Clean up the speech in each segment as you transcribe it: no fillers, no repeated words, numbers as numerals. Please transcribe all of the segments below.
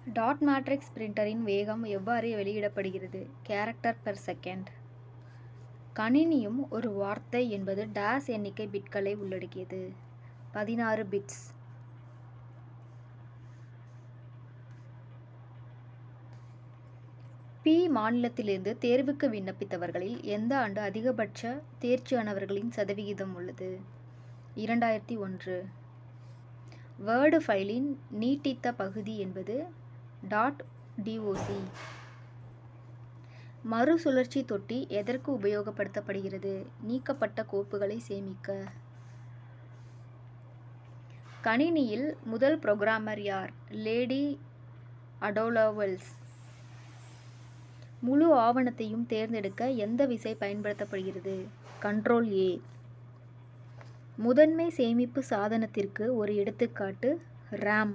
Dot matrix பிரிண்டரின் வேகம் எவ்வாறு வெளியிடப்படுகிறது? Character per second. கணினியும் ஒரு வார்த்தை என்பது டேஸ் எண்ணிக்கை பிட்களை உள்ளடக்கியது. 16 பிட்ஸ். பி மாநிலத்திலிருந்து தேர்வுக்கு விண்ணப்பித்தவர்களில் எந்த ஆண்டு அதிகபட்ச தேர்ச்சியானவர்களின் சதவிகிதம் உள்ளது? 2001. வேர்டு ஃபைலின் நீட்டித்த பகுதி என்பது .doc. மறுசுழற்சி தொட்டி எதற்கு உபயோகப்படுத்தப்படுகிறது? நீக்கப்பட்ட கோப்புகளை சேமிக்க. கணினியில் முதல் புரோகிராமர் யார்? லேடி அடோலா வெல்ஸ். முழு ஆவணத்தையும் தேர்ந்தெடுக்க எந்த விசை பயன்படுத்தப்படுகிறது? Control A. முதன்மை சேமிப்பு சாதனத்திற்கு ஒரு எடுத்துக்காட்டு RAM.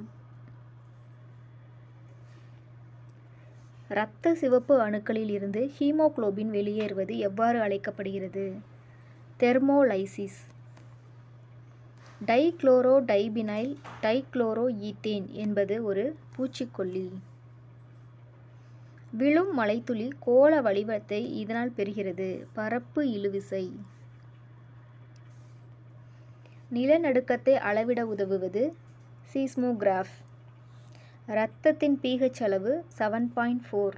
இரத்த சிவப்பு அணுக்களில் இருந்து ஹீமோகுளோபின் வெளியேறுவது எவ்வாறு அழைக்கப்படுகிறது? தெர்மோலைசிஸ். டைக்ளோரோடைபினைல் டைக்ளோரோஈத்தேன் என்பது ஒரு பூச்சிக்கொல்லி. விழும் மழைத்துளி கோள வடிவத்தை இதனால் பெறுகிறது. பரப்பு இழுவிசை. நிலநடுக்கத்தை அளவிட உதவுவது சீஸ்மோகிராஃப். இரத்தத்தின் pH அளவு 7.4.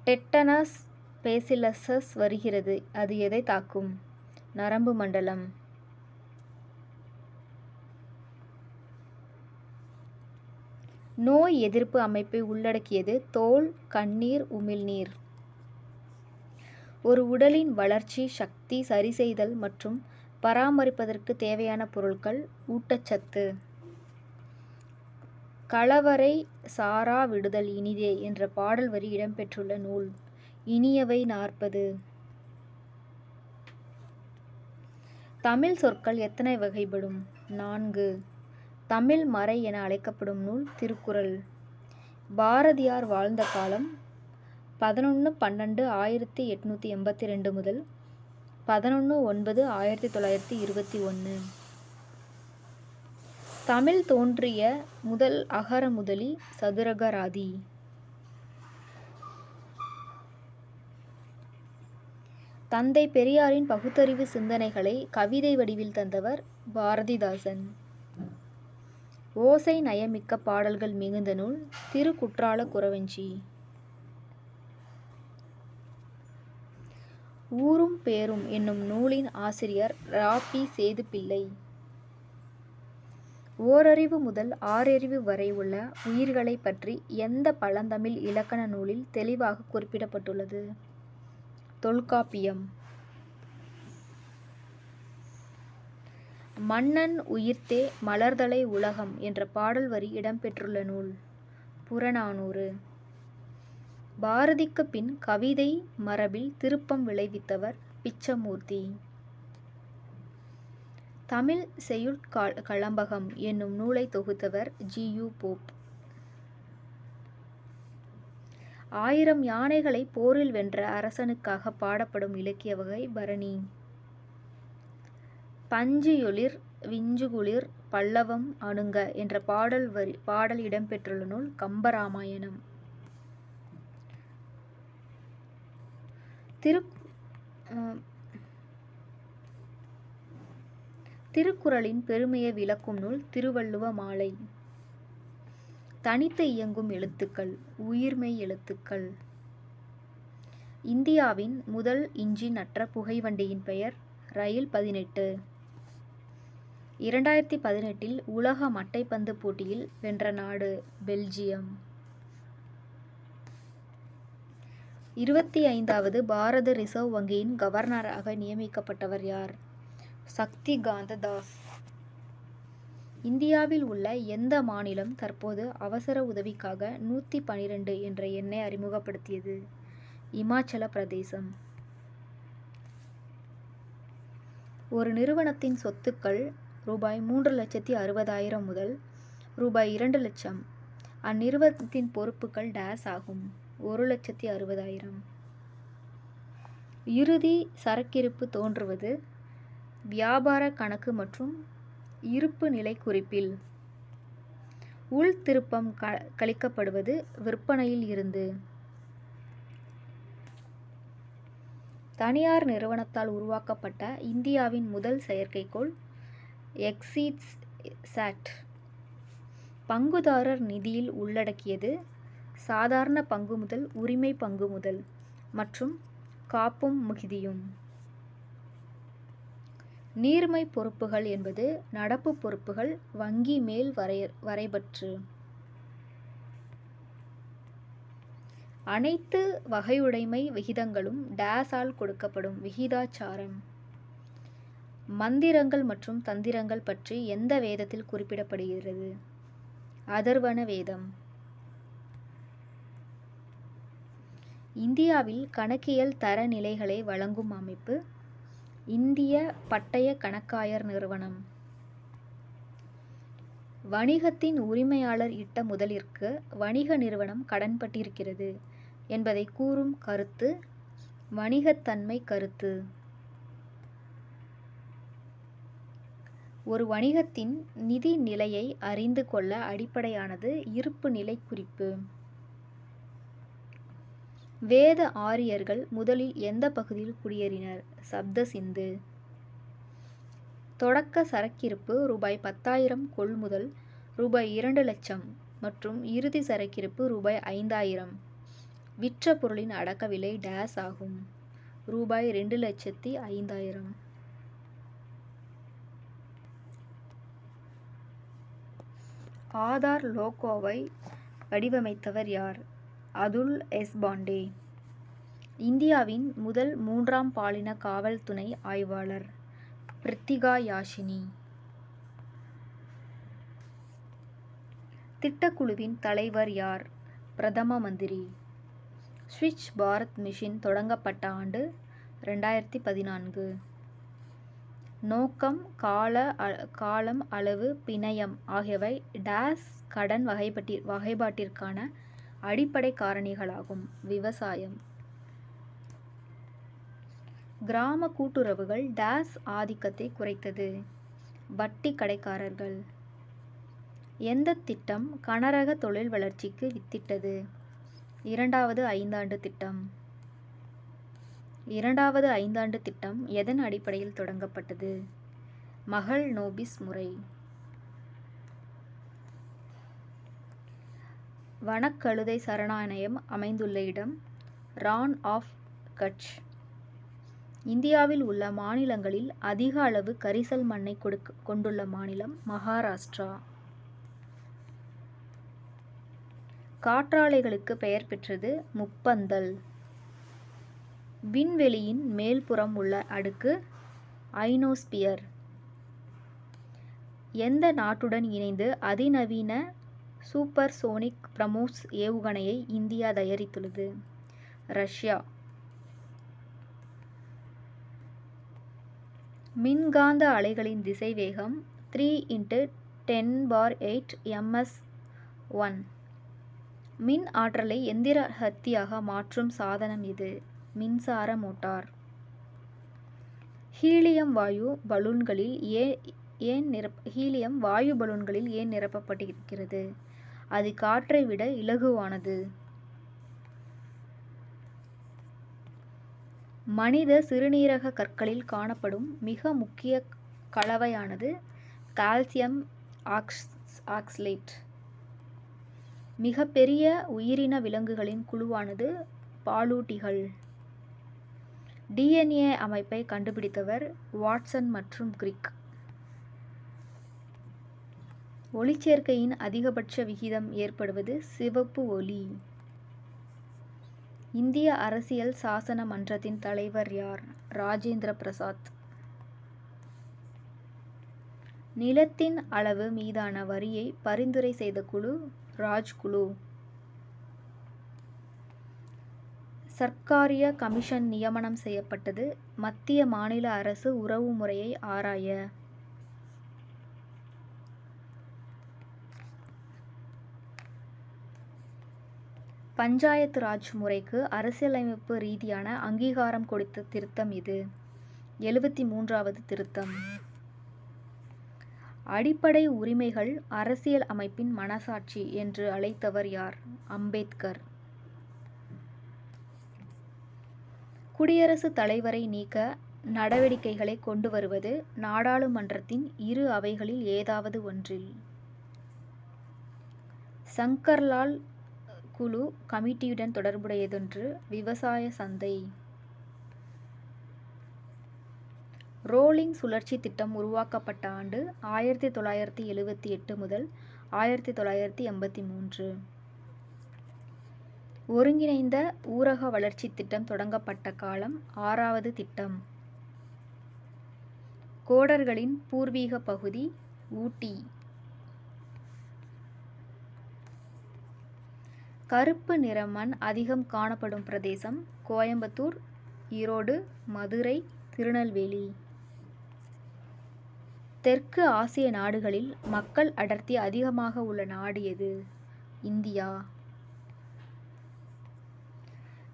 டெட்டனஸ் பேசிலசஸ் வருகிறது. அது எதை தாக்கும்? நரம்பு மண்டலம். நோய் எதிர்ப்பு அமைப்பை உள்ளடக்கியது தோல், கண்ணீர், உமிழ்நீர். ஒரு உடலின் வளர்ச்சி, சக்தி, சரிசெய்தல் மற்றும் பராமரிப்பதற்கு தேவையான பொருட்கள். ஊட்டச்சத்து. கலவரை சாரா விடுதல் இனிதே என்ற பாடல் வரி இடம்பெற்றுள்ள நூல். இனியவை 40. தமிழ் சொற்கள் எத்தனை வகைப்படும்? 4. தமிழ் மறை என அழைக்கப்படும் நூல் திருக்குறள். பாரதியார் வாழ்ந்த காலம் 11/12/1882 முதல் 11/9/1921. தமிழ் தோன்றிய முதல் அகர முதலி சதுரகராதி. தந்தை பெரியாரின் பகுத்தறிவு சிந்தனைகளை கவிதை வடிவில் தந்தவர் பாரதிதாசன். ஓசை நயமிக்க பாடல்கள் மிகுந்த நூல் திருக்குற்றால குறவஞ்சி. ஊரும் பேரும் என்னும் நூலின் ஆசிரியர் ரா.பி. சேதுப்பிள்ளை. ஓரறிவு முதல் ஆறறிவு வரை உள்ள உயிர்களை பற்றி எந்த பழந்தமிழ் இலக்கண நூலில் தெளிவாக குறிப்பிடப்பட்டுள்ளது? தொல்காப்பியம். மன்னன் உயிர்த்தே மலர்தலை உலகம் என்ற பாடல் வரி இடம்பெற்றுள்ள நூல். புறநானூறு. பாரதிக்கு பின் கவிதை மரபில் திருப்பம் விளைவித்தவர் பிச்சமூர்த்தி. தமிழ் செய்யுட்களம்பகம் என்னும் நூலை தொகுத்தவர் ஜி.யு. போப். 1000 யானைகளை போரில் வென்ற அரசனுக்காக பாடப்படும் இலக்கிய வகை பரணி. பஞ்சுயொளிர் விஞ்சுகுளிர் பல்லவம் அணுங்க என்ற பாடல் இடம்பெற்றுள்ள நூல் கம்பராமாயணம். திருக்குறளின் பெருமையை விளக்கும் நூல் திருவள்ளுவ மாலை. தனித்து இயங்கும் எழுத்துக்கள். உயிர்மெய் எழுத்துக்கள். இந்தியாவின் முதல் இன்ஜின் அற்ற புகைவண்டியின் பெயர் ரயில் 18. 2018 உலக மட்டைப்பந்து போட்டியில் வென்ற நாடு பெல்ஜியம். 25வது பாரத ரிசர்வ் வங்கியின் கவர்னராக நியமிக்கப்பட்டவர் யார்? சக்திகாந்த தாஸ். இந்தியாவில் உள்ள எந்த மாநிலம் தற்போது அவசர உதவிக்காக 112 என்ற எண்ணை அறிமுகப்படுத்தியது? இமாச்சல பிரதேசம். ஒரு நிறுவனத்தின் சொத்துக்கள் ரூ.3,60,000 முதல் ரூ.2,00,000. அந்நிறுவனத்தின் பொறுப்புகள் டேஸ் ஆகும். 1,60,000. இறுதி சரக்கிருப்பு தோன்றுவது வியாபார கணக்கு மற்றும் இருப்பு நிலை குறிப்பில். உள் திருப்பம் கழிக்கப்படுவது விற்பனையில் இருந்து. தனியார் நிறுவனத்தால் உருவாக்கப்பட்ட இந்தியாவின் முதல் செயற்கைக்கோள் எக்ஸிட்சாட். பங்குதாரர் நிதியில் உள்ளடக்கியது சாதாரண பங்குமுதல், உரிமை பங்குமுதல் மற்றும் காப்பும் மிகுதியும். நீர்மை பொறுப்புகள் என்பது நடப்பு பொறுப்புகள் வங்கி மேல் வரைபற்று. அனைத்து வகையுடைமை விகிதங்களும் டேஸால் கொடுக்கப்படும் விகிதாச்சாரம். மந்திரங்கள் மற்றும் தந்திரங்கள் பற்றி எந்த வேதத்தில் குறிப்பிடப்படுகிறது? அதர்வண வேதம். இந்தியாவில் கணக்கியல் தரநிலைகளை வழங்கும் அமைப்பு இந்திய பட்டய கணக்காயர் நிறுவனம். வணிகத்தின் உரிமையாளர் இட்ட முதலிற்கு வணிக நிறுவனம் கடன்பட்டிருக்கிறது என்பதை கூறும் கருத்து வணிகத்தன்மை கருத்து. ஒரு வணிகத்தின் நிதி நிலையை அறிந்து கொள்ள அடிப்படையானது இருப்பு நிலை குறிப்பு. வேத ஆரியர்கள் முதலில் எந்த பகுதியில் குடியேறினர்? சப்த சிந்து. தொடக்க சரக்கிருப்பு ரூபாய் 10,000 கொள்முதல் ரூபாய் 2,00,000 மற்றும் இறுதி சரக்கிருப்பு ரூபாய் 5,000. விற்ற பொருளின் அடக்க விலை டேஸ் ஆகும். ரூபாய் 2,05,000. ஆதார் லோகோவை வடிவமைத்தவர் யார்? அதுல் எஸ் பாண்டே. இந்தியாவின் முதல் 3ஆம் பாலின காவல் துணை ஆய்வாளர் பிரித்திகா யாஷினி. திட்டக்குழுவின் தலைவர் யார்? பிரதம மந்திரி. ஸ்வச் பாரத் மிஷன் தொடங்கப்பட்ட ஆண்டு 2014. நோக்கம், காலம், அளவு, பிணையம் ஆகியவை டேஸ் கடன் வகைப்பாட்டிற்கான அடிப்படை காரணிகளாகும். விவசாயம். கிராம கூட்டுறவுகள் டேஸ் ஆதிக்கத்தை குறைத்தது. வட்டி கடைக்காரர்கள். எந்த திட்டம் கனரக தொழில் வளர்ச்சிக்கு வித்திட்டது? 2வது ஐந்தாண்டு திட்டம். 2வது ஐந்தாண்டு திட்டம் எதன் அடிப்படையில் தொடங்கப்பட்டது? மகள் நோபிஸ் முறை. வனக்கழுதை சரணாலயம் அமைந்துள்ள இடம் ரான் ஆஃப் கட்ச். இந்தியாவில் உள்ள மாநிலங்களில் அதிக அளவு கரிசல் மண்ணை கொண்டுள்ள மாநிலம் மகாராஷ்டிரா. காற்றாலைகளுக்கு பெயர் பெற்றது முப்பந்தல். விண்வெளியின் மேல்புறம் உள்ள அடுக்கு ஐனோஸ்பியர். எந்த நாட்டுடன் இணைந்து அதிநவீன சூப்பர்சோனிக் பிரம்மோஸ் ஏவுகணையை இந்தியா தயாரித்துள்ளது? ரஷ்யா. மின்காந்த அலைகளின் திசைவேகம் 3 × 10⁸ ms1. மின் ஆற்றலை எந்திர சக்தியாக மாற்றும் சாதனம் எது? மின்சார மோட்டார். ஹீலியம் வாயு பலூன்களில் ஏன் நிரப்பப்பட்டிருக்கிறது? அது காற்றை விட இலகுவானது. மனித சிறுநீரக கற்களில் காணப்படும் மிக முக்கிய கலவையானது கால்சியம் ஆக்சலேட். மிகப்பெரிய உயிரின விலங்குகளின் குழுவானது பாலூட்டிகள். DNA அமைப்பை கண்டுபிடித்தவர் வாட்சன் மற்றும் கிரிக். ஒளிச்சேர்க்கையின் அதிகபட்ச விகிதம் ஏற்படுவது சிவப்பு ஒளி. இந்திய அரசியல் சாசன மன்றத்தின் தலைவர் யார்? ராஜேந்திர பிரசாத். நிலத்தின் அளவு மீதான வரியை பரிந்துரை செய்த குழு ராஜ் குழு. சர்க்காரிய கமிஷன் நியமனம் செய்யப்பட்டது மத்திய மாநில அரசு உறவு முறையை ஆராய. பஞ்சாயத்து ராஜ் முறைக்கு அரசியலமைப்பு ரீதியான அங்கீகாரம் கொடுத்த திருத்தம் இது? 73வது திருத்தம். அடிப்படை உரிமைகள் அரசியல் அமைப்பின் மனசாட்சி என்று அழைத்தவர் யார்? அம்பேத்கர். குடியரசுத் தலைவரை நீக்க நடவடிக்கைகளை கொண்டு வருவது நாடாளுமன்றத்தின் இரு அவைகளில் ஏதாவது ஒன்றில். சங்கர்லால் குழு கமிட்டியுடன் தொடர்புடையதொன்று. விவசாய சந்தை. ரோலிங் சுழற்சி திட்டம் உருவாக்கப்பட்ட ஆண்டு 1978 முதல் 1983. ஒருங்கிணைந்த ஊரக வளர்ச்சி திட்டம் தொடங்கப்பட்ட காலம் 6வது திட்டம். கோடர்களின் பூர்வீக பகுதி ஊட்டி. கருப்பு நிற மண் அதிகம் காணப்படும் பிரதேசம் கோயம்புத்தூர், ஈரோடு, மதுரை, திருநெல்வேலி. தெற்கு ஆசிய நாடுகளில் மக்கள் அடர்த்தி அதிகமாக உள்ள நாடு எது? இந்தியா.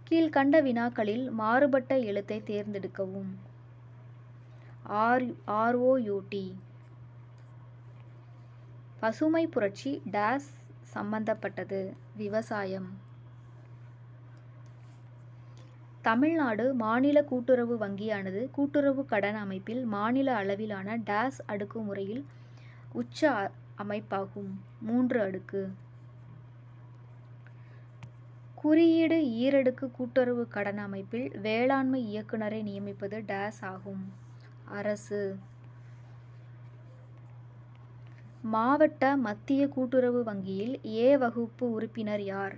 கீழ்கண்ட வினாக்களில் மாறுபட்ட எழுத்தை தேர்ந்தெடுக்கவும். ROUT. பசுமை புரட்சி டேஸ் சம்பந்தப்பட்டது. விவசாயம். தமிழ்நாடு மாநில கூட்டுறவு வங்கியானது கூட்டுறவு கடன் அமைப்பில் மாநில அளவிலான டேஸ் அடுக்குமுறையில் உச்ச அமைப்பாகும். 3 அடுக்கு. குறியீடு ஈரடுக்கு கூட்டுறவு கடன் அமைப்பில் வேளாண்மை இயக்குநரை நியமிப்பது டேஸ் ஆகும். அரசு. மாவட்ட மத்திய கூட்டுறவு வங்கியில் A வகுப்பு உறுப்பினர் யார்?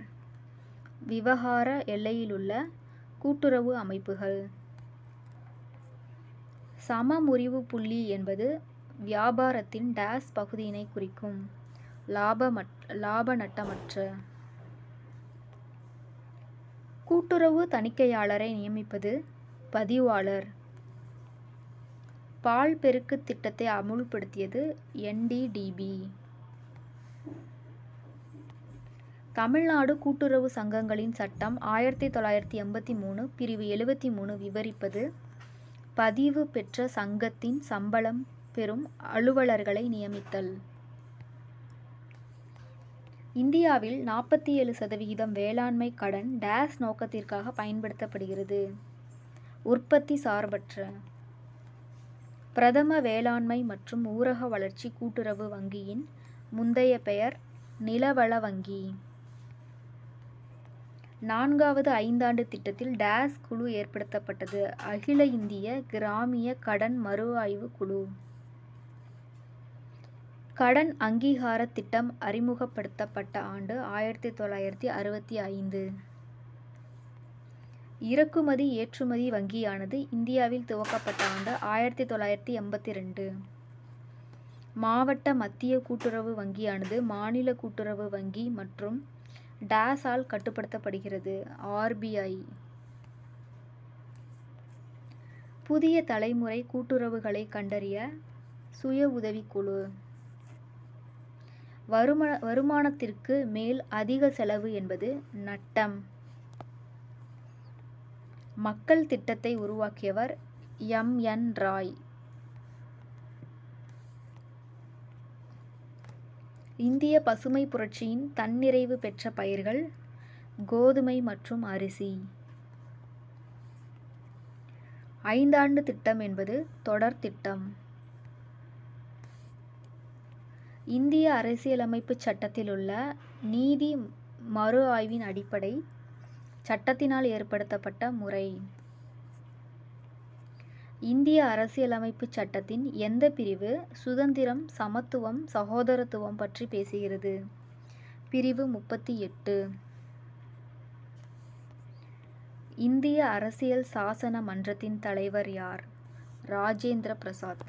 விவகார எல்லையிலுள்ள கூட்டுறவு அமைப்புகள். சமமுறிவு புள்ளி என்பது வியாபாரத்தின் டேஸ் பகுதியினை குறிக்கும். லாப நட்டமற்ற. கூட்டுறவு தணிக்கையாளரை நியமிப்பது பதிவாளர். பால் பெருக்கு திட்டத்தை அமுல்படுத்தியது NDDB. தமிழ்நாடு கூட்டுறவு சங்கங்களின் சட்டம் 1983 பிரிவு 73 விவரிப்பது பதிவு பெற்ற சங்கத்தின் சம்பளம் பெறும் அலுவலர்களை நியமித்தல். இந்தியாவில் 47% வேளாண்மை கடன் டேஸ் நோக்கத்திற்காக பயன்படுத்தப்படுகிறது. உற்பத்தி சார்பற்ற. பிரதம வேளாண்மை மற்றும் ஊரக வளர்ச்சி கூட்டுறவு வங்கியின் முந்தைய பெயர் நிலவள வங்கி. 4வது ஐந்தாண்டு திட்டத்தில் டேஸ் குழு ஏற்படுத்தப்பட்டது. அகில இந்திய கிராமிய கடன் மறுஆய்வு குழு. கடன் அங்கீகார திட்டம் அறிமுகப்படுத்தப்பட்ட ஆண்டு 1965. இறக்குமதி ஏற்றுமதி வங்கியானது இந்தியாவில் துவக்கப்பட்ட ஆண்டு 1982. மாவட்ட மத்திய கூட்டுறவு வங்கியானது மாநில கூட்டுறவு வங்கி மற்றும் டேஸால் கட்டுப்படுத்தப்படுகிறது. RBI. புதிய தலைமுறை கூட்டுறவுகளை கண்டறிய சுய உதவிக்குழு. வருமானத்திற்கு மேல் அதிக செலவு என்பது நட்டம். மக்கள் திட்டத்தை உருவாக்கியவர் MN ராய். இந்திய பசுமை புரட்சியின் தன்னிறைவு பெற்ற பயிர்கள் கோதுமை மற்றும் அரிசி. ஐந்தாண்டு திட்டம் என்பது தொடர் திட்டம். இந்திய அரசியலமைப்பு சட்டத்திலுள்ள நீதி மறு ஆய்வின் அடிப்படை சட்டத்தினால் ஏற்படுத்தப்பட்ட முறை. இந்திய அரசியலமைப்பு சட்டத்தின் எந்த பிரிவு சுதந்திரம், சமத்துவம், சகோதரத்துவம் பற்றி பேசுகிறது? பிரிவு 38. இந்திய அரசியல் சாசன மன்றத்தின் தலைவர் யார்? ராஜேந்திர பிரசாத்.